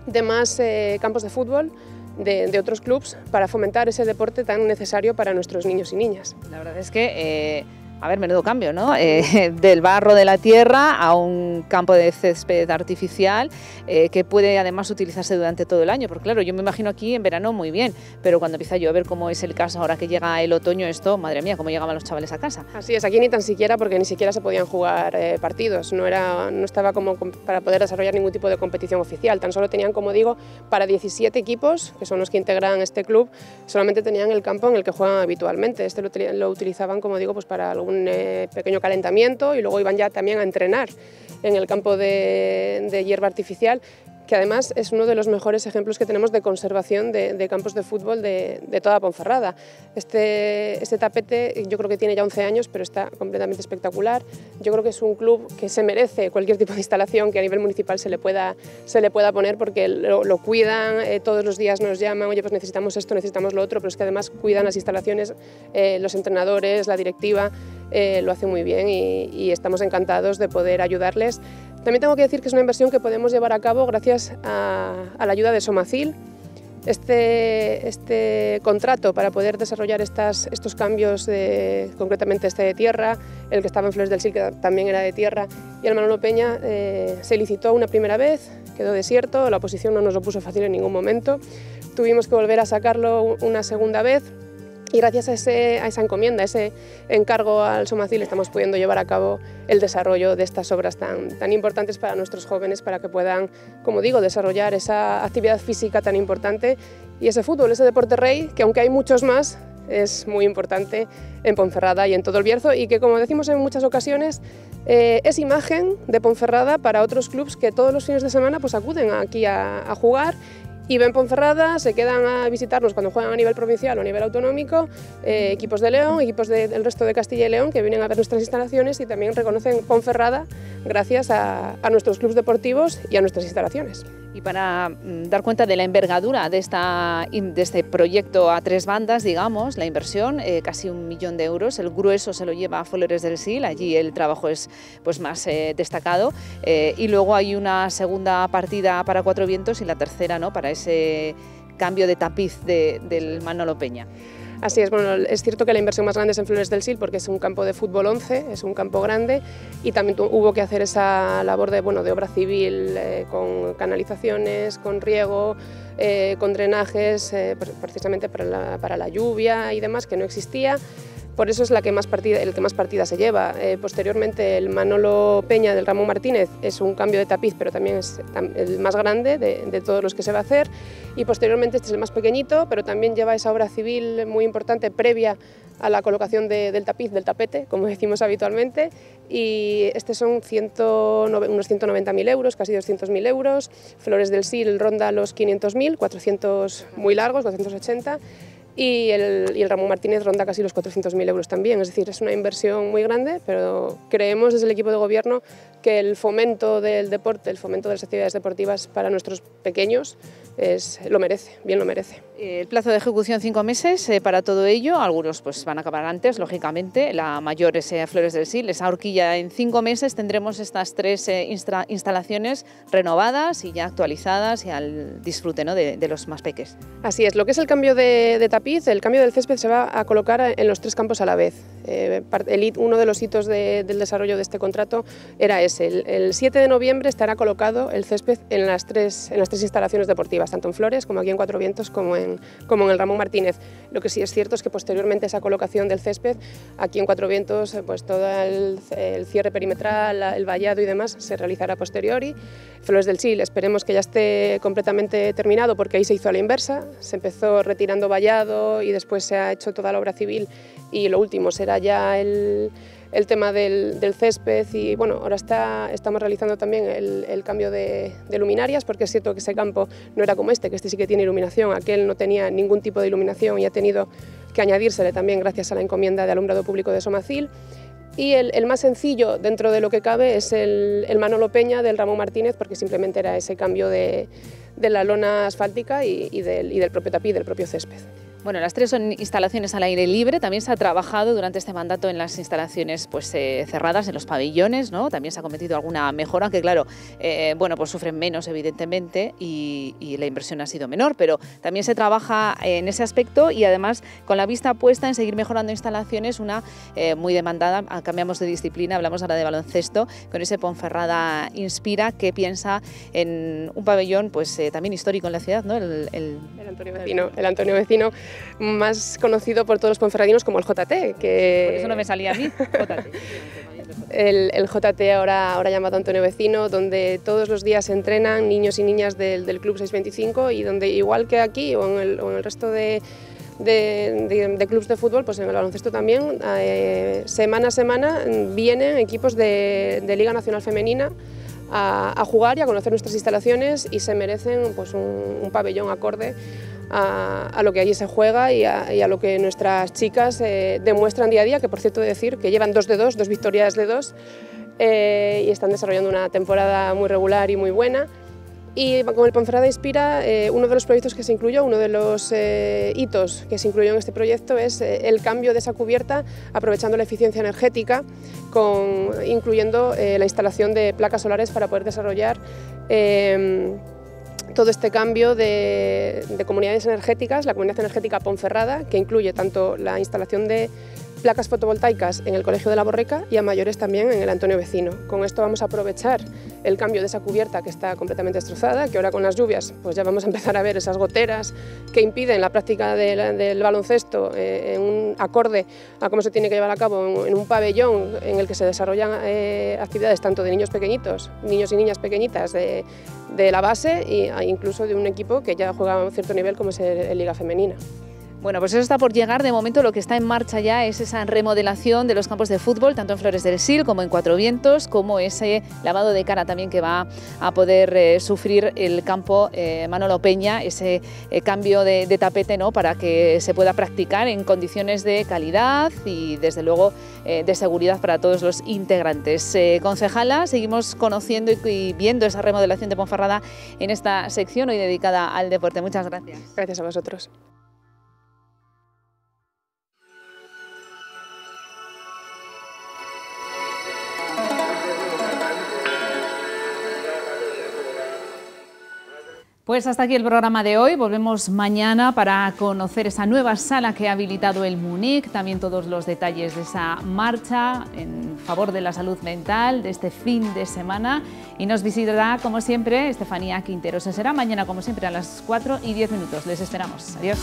de más campos de fútbol de otros clubes para fomentar ese deporte tan necesario para nuestros niños y niñas. La verdad es que, a ver, menudo cambio, ¿no? Del barro de la tierra a un campo de césped artificial que puede además utilizarse durante todo el año, porque claro, yo me imagino aquí en verano muy bien, pero cuando empieza a llover, como es el caso ahora que llega el otoño, esto, madre mía, cómo llegaban los chavales a casa. Así es, aquí ni tan siquiera, porque ni siquiera se podían jugar partidos, no estaba como para poder desarrollar ningún tipo de competición oficial, tan solo tenían, como digo, para 17 equipos, que son los que integran este club, solamente tenían el campo en el que juegan habitualmente. Este lo utilizaban, como digo, pues para un pequeño calentamiento, y luego iban ya también a entrenar en el campo de hierba artificial, que además es uno de los mejores ejemplos que tenemos de conservación de campos de fútbol de toda Ponferrada. Este tapete yo creo que tiene ya 11 años, pero está completamente espectacular. Yo creo que es un club que se merece cualquier tipo de instalación que a nivel municipal se le pueda poner, porque lo cuidan, todos los días nos llaman, oye, pues necesitamos esto, necesitamos lo otro, pero es que además cuidan las instalaciones, los entrenadores, la directiva, lo hacen muy bien, y estamos encantados de poder ayudarles. También tengo que decir que es una inversión que podemos llevar a cabo gracias a la ayuda de Somacil. Este contrato para poder desarrollar estos cambios, concretamente este de tierra, el que estaba en Flores del Sil, que también era de tierra, y el Manolo Peña, se licitó una primera vez, quedó desierto, la oposición no nos lo puso fácil en ningún momento, tuvimos que volver a sacarlo una segunda vez, y gracias a esa encomienda, ese encargo al Somacil, estamos pudiendo llevar a cabo el desarrollo de estas obras tan importantes para nuestros jóvenes, para que puedan, como digo, desarrollar esa actividad física tan importante y ese fútbol, ese deporte rey, que aunque hay muchos más, es muy importante en Ponferrada y en todo el Bierzo, y que, como decimos en muchas ocasiones, es imagen de Ponferrada para otros clubes que todos los fines de semana pues acuden aquí a jugar y ven Ponferrada, se quedan a visitarnos cuando juegan a nivel provincial o a nivel autonómico, equipos de León, equipos del resto de Castilla y León, que vienen a ver nuestras instalaciones y también reconocen Ponferrada gracias a nuestros clubes deportivos y a nuestras instalaciones. Y para dar cuenta de la envergadura de este proyecto a tres bandas, digamos, la inversión, casi 1 millón de euros, el grueso se lo lleva a Flores del Sil, allí el trabajo es pues, más destacado, y luego hay una segunda partida para Cuatro Vientos y la tercera, ¿no?, para ese cambio de tapiz del Manolo Peña. Así es, bueno, es cierto que la inversión más grande es en Flores del Sil porque es un campo de fútbol 11, es un campo grande, y también hubo que hacer esa labor de obra civil con canalizaciones, con riego, con drenajes, precisamente para la lluvia y demás, que no existía. Por eso es el que más partida se lleva. Posteriormente, el Manolo Peña del Ramón Martínez es un cambio de tapiz, pero también es el más grande de todos los que se va a hacer. Y posteriormente este es el más pequeñito, pero también lleva esa obra civil muy importante previa a la colocación del tapiz, del tapete, como decimos habitualmente. Y son unos 190.000 euros, casi 200.000 euros. Flores del Sil ronda los 500.000, 400 muy largos, 480. Y el Ramón Martínez ronda casi los 400.000 euros también, es decir, es una inversión muy grande, pero creemos desde el equipo de gobierno que el fomento del deporte, el fomento de las actividades deportivas para nuestros pequeños lo merece, bien lo merece. El plazo de ejecución 5 meses para todo ello, algunos pues van a acabar antes, lógicamente, la mayor es Flores del Sil, esa horquilla en 5 meses tendremos estas 3 instalaciones renovadas y ya actualizadas y al disfrute, ¿no?, de los más peques. Así es, lo que es el cambio de tapiz, el cambio del césped se va a colocar en los 3 campos a la vez. Uno de los hitos del desarrollo de este contrato era ese. El 7 de noviembre estará colocado el césped en las tres instalaciones deportivas, tanto en Flores como aquí en Cuatro Vientos como en el Ramón Martínez. Lo que sí es cierto es que posteriormente esa colocación del césped aquí en Cuatro Vientos, pues todo el cierre perimetral, el vallado y demás se realizará a posteriori. Flores del Sil esperemos que ya esté completamente terminado porque ahí se hizo a la inversa, se empezó retirando vallado y después se ha hecho toda la obra civil y lo último será ya el tema del césped y bueno, ahora estamos realizando también el cambio de luminarias porque es cierto que ese campo no era como que este sí que tiene iluminación, aquel no tenía ningún tipo de iluminación y ha tenido que añadírsele también gracias a la encomienda de alumbrado público de Somacil. Y el más sencillo dentro de lo que cabe es el Manolo Peña del Ramón Martínez porque simplemente era ese cambio de la lona asfáltica y del propio tapiz, del propio césped. Bueno, las 3 son instalaciones al aire libre. También se ha trabajado durante este mandato en las instalaciones pues, cerradas, en los pabellones, ¿no? También se ha cometido alguna mejora, aunque claro, bueno, pues sufren menos evidentemente y la inversión ha sido menor, pero también se trabaja en ese aspecto y además con la vista puesta en seguir mejorando instalaciones, una muy demandada. Cambiamos de disciplina, hablamos ahora de baloncesto, con ese Ponferrada Inspira, que piensa en un pabellón pues también histórico en la ciudad, ¿no? El Antonio Vecino, más conocido por todos los ponferradinos como el JT, que... Por eso no me salía a mí, JT. El JT ahora llamado Antonio Vecino, donde todos los días se entrenan niños y niñas del Club 625 y donde, igual que aquí o en el resto de clubes de fútbol, pues en el baloncesto también, semana a semana vienen equipos de Liga Nacional Femenina a jugar y a conocer nuestras instalaciones y se merecen pues, un pabellón acorde a lo que allí se juega y a lo que nuestras chicas demuestran día a día, que por cierto decir que llevan 2 victorias de 2 y están desarrollando una temporada muy regular y muy buena. Y con el Ponferrada Inspira, uno de los proyectos que se incluyó, uno de los hitos que se incluyó en este proyecto es el cambio de esa cubierta aprovechando la eficiencia energética, incluyendo la instalación de placas solares para poder desarrollar todo este cambio de comunidades energéticas, la comunidad energética Ponferrada, que incluye tanto la instalación de placas fotovoltaicas en el Colegio de la Borreca y a mayores también en el Antonio Vecino. Con esto vamos a aprovechar el cambio de esa cubierta que está completamente destrozada, que ahora con las lluvias pues ya vamos a empezar a ver esas goteras que impiden la práctica del baloncesto en un acorde a cómo se tiene que llevar a cabo en un pabellón en el que se desarrollan actividades tanto de niños pequeñitos, niños y niñas pequeñitas de la base e incluso de un equipo que ya juega a un cierto nivel como es el Liga Femenina. Bueno, pues eso está por llegar. De momento lo que está en marcha ya es esa remodelación de los campos de fútbol, tanto en Flores del Sil como en Cuatro Vientos, como ese lavado de cara también que va a poder sufrir el campo Manolo Peña, ese cambio de tapete, ¿no?, para que se pueda practicar en condiciones de calidad y desde luego de seguridad para todos los integrantes. Concejala, seguimos conociendo y viendo esa remodelación de Ponferrada en esta sección hoy dedicada al deporte. Muchas gracias. Gracias a vosotros. Pues hasta aquí el programa de hoy. Volvemos mañana para conocer esa nueva sala que ha habilitado el MUNIC, también todos los detalles de esa marcha en favor de la salud mental de este fin de semana. Y nos visitará, como siempre, Estefanía Quintero. Se será mañana, como siempre, a las 4:10. Les esperamos. Adiós.